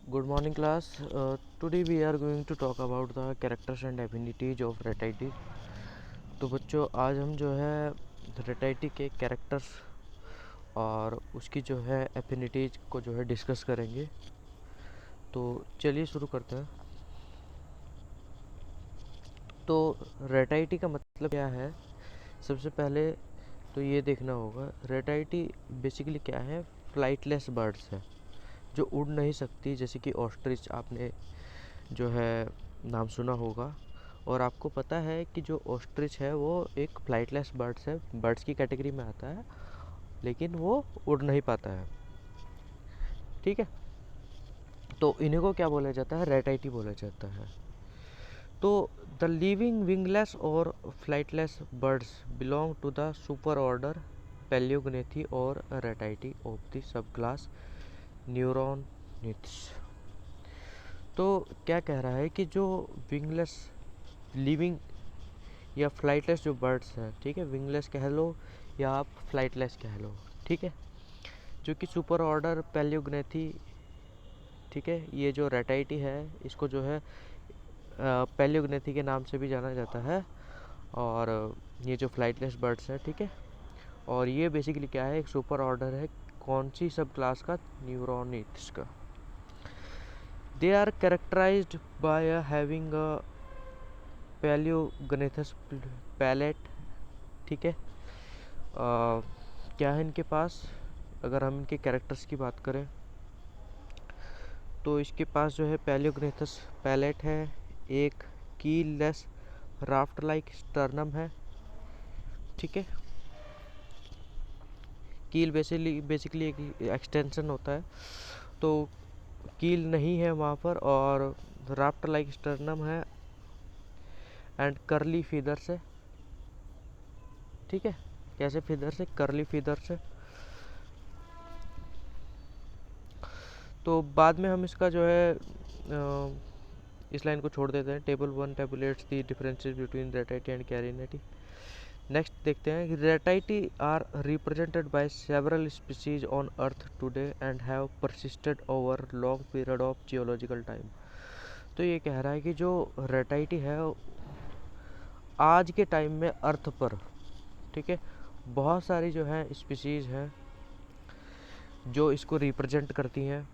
Good morning class. Today we are going to talk about the characters and affinities of रेटाइटी। तो बच्चों आज हम जो है रेटाइटी के कैरेक्टर्स और उसकी जो है एफिनिटीज को जो है डिस्कस करेंगे। तो चलिए शुरू करते हैं। तो रेटाइटी का मतलब क्या है? सबसे पहले तो ये देखना होगा रेटाइटी बेसिकली क्या है। फ्लाइटलेस बर्ड्स है जो उड़ नहीं सकती, जैसे कि ऑस्ट्रिच आपने जो है नाम सुना होगा। और आपको पता है कि जो ऑस्ट्रिच है वो एक फ्लाइटलेस बर्ड्स है, बर्ड्स की कैटेगरी में आता है, लेकिन वो उड़ नहीं पाता है। ठीक है, तो इन्हीं को क्या बोला जाता है? रेटाइटी बोला जाता है। तो द लिविंग विंगलेस और flightless birds belong to the super order Palaeognathae और Ratitae of the sub class Neornithes. तो क्या कह रहा है कि जो विंगलेस लिविंग या फ्लाइटलेस जो बर्ड्स हैं, ठीक है, विंगलेस कह लो या आप फ्लाइटलेस कह लो, ठीक है, जो कि सुपर ऑर्डर पैलियोग्नेथी, ठीक है, ये जो रेटाइटी है इसको जो है पैलियोग्नेथी के नाम से भी जाना जाता है। और ये जो फ्लाइटलेस बर्ड्स है, ठीक है, और ये बेसिकली क्या है, एक सुपर ऑर्डर है। कौन सी सब क्लास का? न्यूरोनिथ्स का। They are characterised by having a palaeognathous palate, ठीक है। क्या है इनके पास? अगर हम इनके कैरेक्टर्स की बात करें तो इसके पास जो है पैलियोग्नेथस पैलेट है, एक कीललेस राफ्ट लाइक स्टर्नम है, ठीक है। कील बेसिकली एक एक्सटेंशन होता है, तो कील नहीं है वहाँ पर, और राफ्ट लाइक स्टर्नम है एंड कर्ली फीदर्स है, ठीक है। कैसे फीदर्स है? कर्ली फीदर्स है। तो बाद में हम इसका जो है इस लाइन को छोड़ देते हैं। Table 1 tabulates the differences between Ratitae and Carinatae. Next देखते हैं कि Ratitae are represented by several species on earth today and have persisted over long period of geological time. तो ये कह रहा है कि जो रेटाइटी है आज के टाइम में अर्थ पर, ठीक है, बहुत सारी जो है स्पीसीज हैं जो इसको रिप्रेजेंट करती हैं।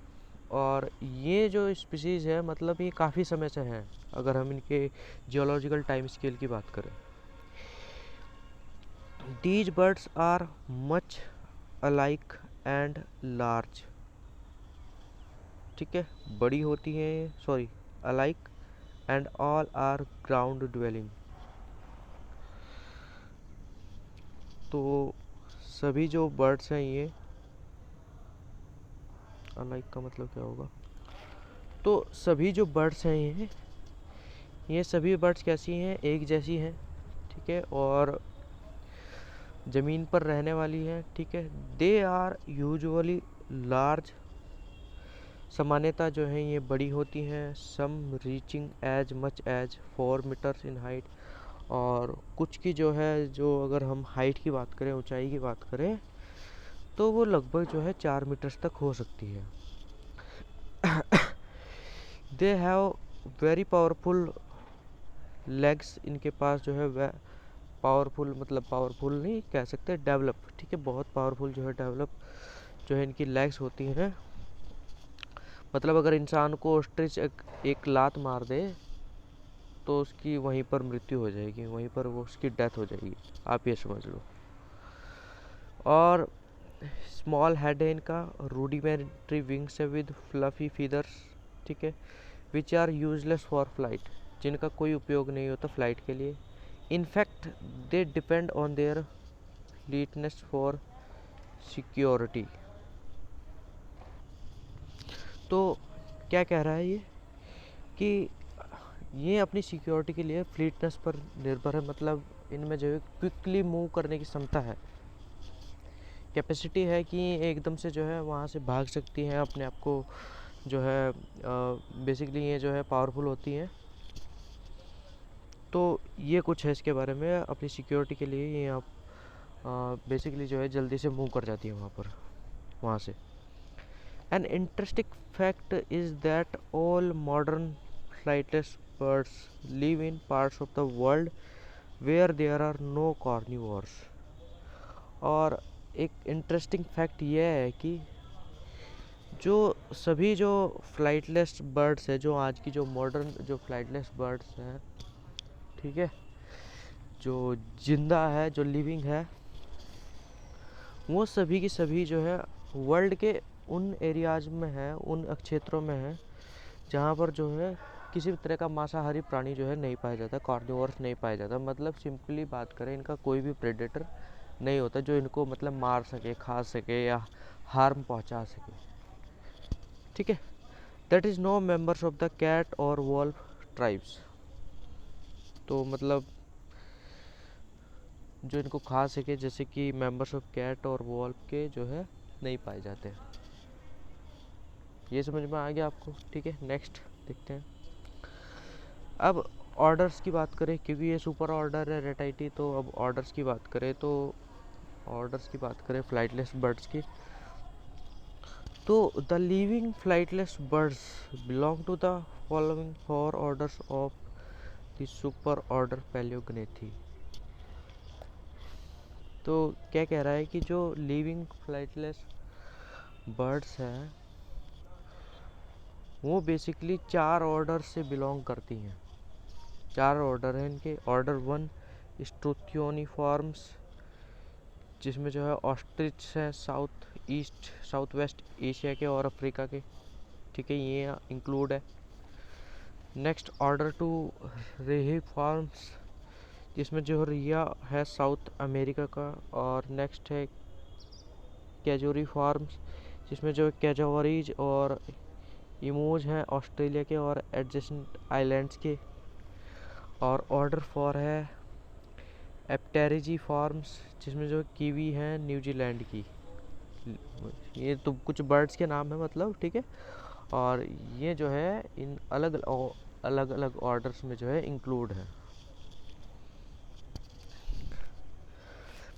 और ये जो स्पीसीज़ है मतलब ये काफ़ी समय से हैं, अगर हम इनके जियोलॉजिकल टाइम स्केल की बात करें। These birds are much alike and large, ठीक है, बड़ी होती हैं, sorry, alike and all are ground dwelling. तो सभी जो बर्ड्स हैं ये, अलाइक का मतलब क्या होगा? तो सभी जो बर्ड्स हैं ये सभी बर्ड्स कैसी हैं? एक जैसी हैं, ठीक है, और ज़मीन पर रहने वाली है, ठीक है। दे आर यूजुअली लार्ज, सामान्यतः जो है ये बड़ी होती हैं। Some reaching as much as 4 metres in height, और कुछ की जो है, जो अगर हम हाइट की बात करें, ऊंचाई की बात करें, तो वो लगभग जो है 4 मीटर्स तक हो सकती है। They have very powerful legs, इनके पास जो है वह पावरफुल, मतलब पावरफुल नहीं कह सकते, डेवलप, ठीक है, बहुत पावरफुल जो है डेवलप जो है इनकी लेग्स होती हैं। मतलब अगर इंसान को ऑस्ट्रिच एक लात मार दे तो उसकी वहीं पर मृत्यु हो जाएगी, वहीं पर वो उसकी डेथ हो जाएगी, आप ये समझ लो। और स्मॉल हेड है इनका, रूडिमेंट्री विंग्स है विद फ्लफी फीदर्स, ठीक है, which are useless for flight, जिनका कोई उपयोग नहीं होता फ्लाइट के लिए। In fact they depend on their fleetness for security. तो क्या कह रहा है ये कि ये अपनी सिक्योरिटी के लिए फ्लीटनेस पर निर्भर है, मतलब इनमें जो है क्विकली मूव करने की क्षमता है, कैपेसिटी है कि एकदम से जो है वहाँ से भाग सकती हैं, अपने आप को जो है बेसिकली ये जो है पावरफुल होती हैं। तो ये कुछ है इसके बारे में, अपनी सिक्योरिटी के लिए ये आप बेसिकली जो है जल्दी से मूव कर जाती है वहाँ पर, वहाँ से। An interesting fact is that all modern flightless birds live in parts of the world where there are no carnivores. और एक इंटरेस्टिंग फैक्ट यह है कि जो सभी जो फ्लाइटलेस बर्ड्स है, जो आज की जो मॉडर्न जो फ्लाइटलेस बर्ड्स हैं, ठीक है, जो जिंदा है, जो लिविंग है, वो सभी की सभी जो है वर्ल्ड के उन एरियाज में है, उन क्षेत्रों में है जहाँ पर जो है किसी भी तरह का मांसाहारी प्राणी जो है नहीं पाया जाता, कार्निवोरस नहीं पाया जाता। मतलब सिंपली बात करें, इनका कोई भी प्रेडेटर नहीं होता जो इनको मतलब मार सके, खा सके या हार्म पहुंचा सके, ठीक है। That is no members of the cat और वॉल्फ ट्राइब्स। तो मतलब जो इनको खा सके, जैसे कि मेंबर्स ऑफ कैट और वॉल्फ के जो है नहीं पाए जाते हैं। ये समझ में आ गया आपको, ठीक है। नेक्स्ट देखते हैं। अब ऑर्डर्स की बात करें, क्योंकि ये सुपर ऑर्डर है रेटाइटी, तो अब ऑर्डर्स की बात करें तो ऑर्डर्स की बात करें फ्लाइटलेस बर्ड्स की, तो the living flightless birds belong to the following 4 orders of the super order Palaeognathae. तो क्या कह रहा है कि जो लिविंग फ्लाइटलेस बर्ड्स हैं वो बेसिकली 4 ऑर्डर से बिलोंग करती हैं। 4 ऑर्डर हैं इनके। ऑर्डर 1 स्ट्रुथियोनिफॉर्म्स, जिसमें जो है ऑस्ट्रिच है साउथ वेस्ट एशिया के और अफ्रीका के, ठीक है, ये इंक्लूड है। नेक्स्ट ऑर्डर 2 रेहिफॉर्म्स, जिसमें जो रिया है साउथ अमेरिका का। और नेक्स्ट है कैजोरीफॉर्म्स, जिसमें जो कैजोवरीज और इमोज हैं ऑस्ट्रेलिया के और एडजेसेंट आइलैंड्स के। और ऑर्डर 4 है एप्टेरिजी फॉर्म्स, जिसमें जो कीवी हैं न्यूजीलैंड की। ये तो कुछ बर्ड्स के नाम है मतलब, ठीक है। और ये जो है इन अलग अलग ऑर्डर्स में जो है इंक्लूड है।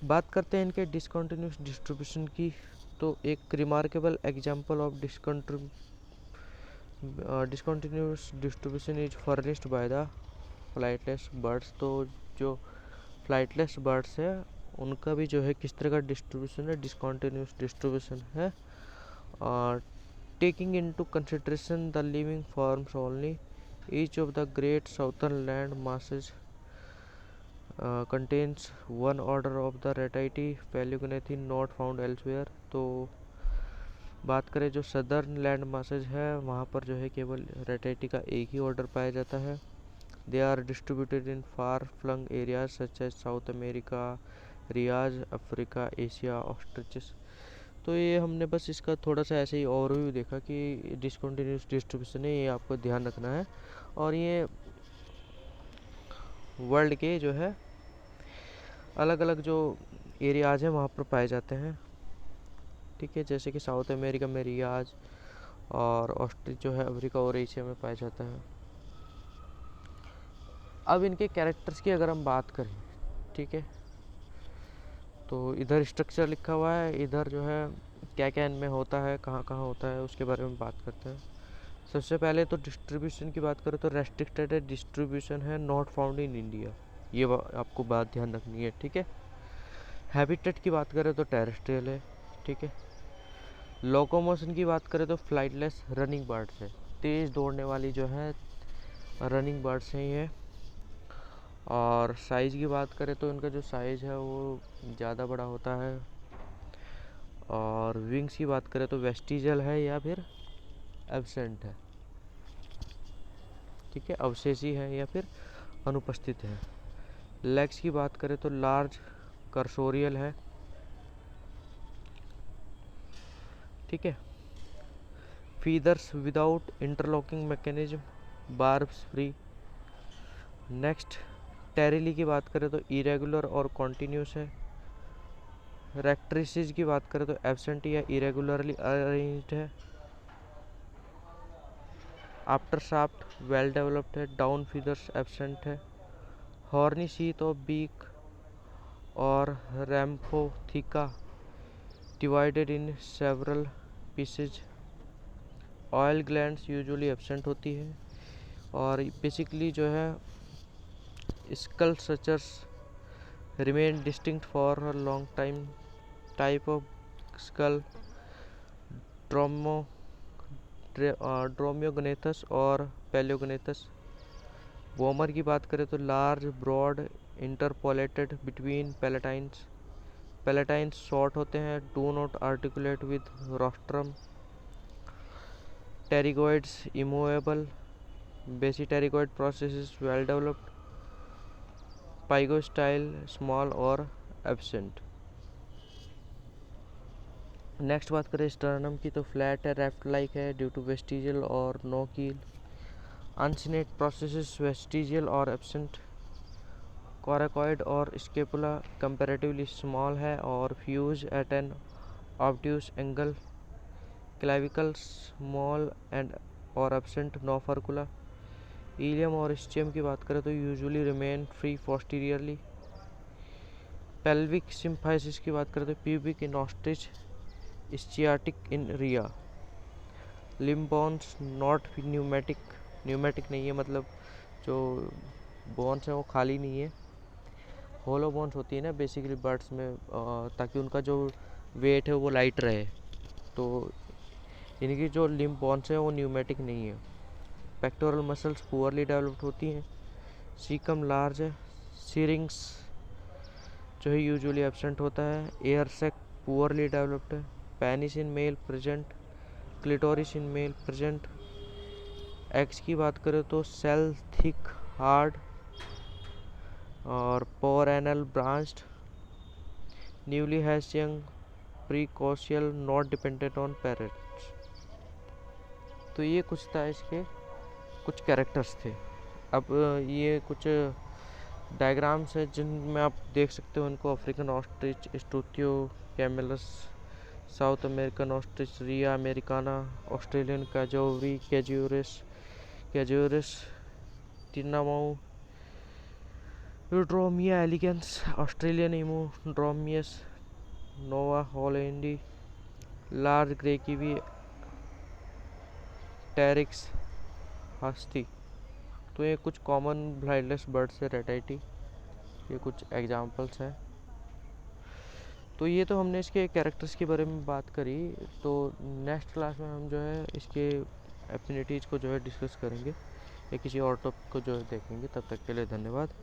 बात करते हैं इनके डिसकंटिन्यूस डिस्ट्रीब्यूशन की। तो एक remarkable example of discontinuous distribution is furnished by the flightless birds. तो जो फ्लाइटलेस बर्ड्स है उनका भी जो है किस तरह का डिस्ट्रीब्यूशन है, डिसकंटिन्यूस डिस्ट्रीब्यूशन है। और taking into consideration the living forms only, each of the great southern land masses contains one order of the Ratitae Palaeognathae not found elsewhere. तो बात करें जो सदर्न लैंड मासेज है वहाँ पर जो है केवल रेटाइटी का एक ही ऑर्डर पाया जाता है। They are distributed in far flung areas such as South America, rheas, Africa, Asia, ostriches. तो ये हमने बस इसका थोड़ा सा ऐसे ही ओवरव्यू देखा कि डिसकंटिन्यूस डिस्ट्रीब्यूशन है, ये आपको ध्यान रखना है। और ये वर्ल्ड के जो है अलग अलग जो एरियाज हैं वहाँ पर पाए जाते हैं, ठीक है। जैसे कि साउथ अमेरिका में रियाज और ऑस्ट्रिच जो है अफ्रीका और एशिया में पाया जाता है। अब इनके कैरेक्टर्स की अगर हम बात करें, ठीक है, तो इधर स्ट्रक्चर लिखा हुआ है, इधर जो है क्या क्या इनमें होता है, कहाँ कहाँ होता है, उसके बारे में बात करते हैं। सबसे पहले तो डिस्ट्रीब्यूशन की बात करें तो रेस्ट्रिक्टेड डिस्ट्रीब्यूशन है, नॉट फाउंड इन इंडिया। ये आपको बात ध्यान रखनी है, ठीक है। हैबिटेट की बात करें तो टेरेस्ट्रियल है, ठीक है। लोकोमोशन की बात करें तो फ्लाइटलेस रनिंग बर्ड्स है, तेज़ दौड़ने वाली जो है रनिंग बर्ड्स हैं ये। और साइज़ की बात करें तो इनका जो साइज़ है वो ज़्यादा बड़ा होता है। और विंग्स की बात करें तो वेस्टिजल है या फिर एब्सेंट है, ठीक है, अवशेषी है या फिर अनुपस्थित है। लेग्स की बात करें तो लार्ज कर्सोरियल है, ठीक है। Feathers without interlocking mechanism, barbs free. Next pterylae की बात करें तो इरेगुलर और कॉन्टिन्यूस है। रेक्ट्रिसेस की बात करें तो एब्सेंट या इरेगुलरली अरेंज्ड है। आफ्टर शाफ्ट वेल डेवलप्ड है। डाउन फीदर्स एब्सेंट है। हॉर्नी शीथ ऑफ बीक और rhamphotheca divided in several pieces. Oil glands usually absent होती है। और बेसिकली जो है skull structures remain distinct for a long time. Type of skull dromo dromaeognathous और palaeognathous. Vomer की बात करें तो large broad interpolated between palatines. Palatines short होते हैं, do not articulate with rostrum. टेरिगोइड्स immovable. Basipterygoid process is well developed. Pygostyle small और absent. Next बात करें स्टर्नम की तो फ्लैट है, रेफ्ट लाइक है ड्यू टू वेस्टिजियल और no keel. Uncinate process vestigial और एब्सेंट। कोराकॉइड और स्केपुला कंपैरेटिवली स्मॉल है और fuse at an obtuse angle. Clavicle small and और एब्सेंट, नो फर्कुला। इलियम और स्टियम की बात करें तो usually remain free posteriorly. Pelvic symphysis की बात करें तो pubic in ostrich, ischiatic in rhea. Limb bones not pneumatic. Pneumatic नहीं है, मतलब जो बोन्स हैं वो खाली नहीं है। होलो बोन्स होती है ना बेसिकली बर्ड्स में, ताकि उनका जो वेट है वो लाइट रहे। तो इनकी जो लिम्ब बोन्स हैं वो न्यूमेटिक नहीं है। पेक्टोरल मसल्स पुअरली डेवलप्ड होती हैं। सीकम लार्ज है। सिरिंग्स जो है यूजुअली एब्सेंट होता है। एयर सेक पुअरली डेवलप्ड है। Penis in male present. Clitoris in male present. Eggs की बात करें तो सेल थिक हार्ड और pore canal branched. Newly hatch young precocial not dependent on parents. तो ये कुछ था, इसके कुछ कैरेक्टर्स थे। अब ये कुछ डायग्राम्स है जिनमें आप देख सकते हो इनको। African ostrich, Struthio camelus, South American ostrich Rhea americana, Australian cassowary Casuarius tinamou, Eudromia elegans, Australian emu Dromaius, novaehollandiae, large grey kiwi, Apteryx haasti. तो ये कुछ कॉमन ब्लाइंडलेस बर्ड्स है रेटाइटी। ये कुछ एग्जांपल्स हैं। तो ये तो हमने इसके कैरेक्टर्स के बारे में बात करी। तो नेक्स्ट क्लास में हम जो है इसके एफिनिटीज़ को जो है डिस्कस करेंगे या किसी और टॉपिक को जो है देखेंगे। तब तक के लिए धन्यवाद।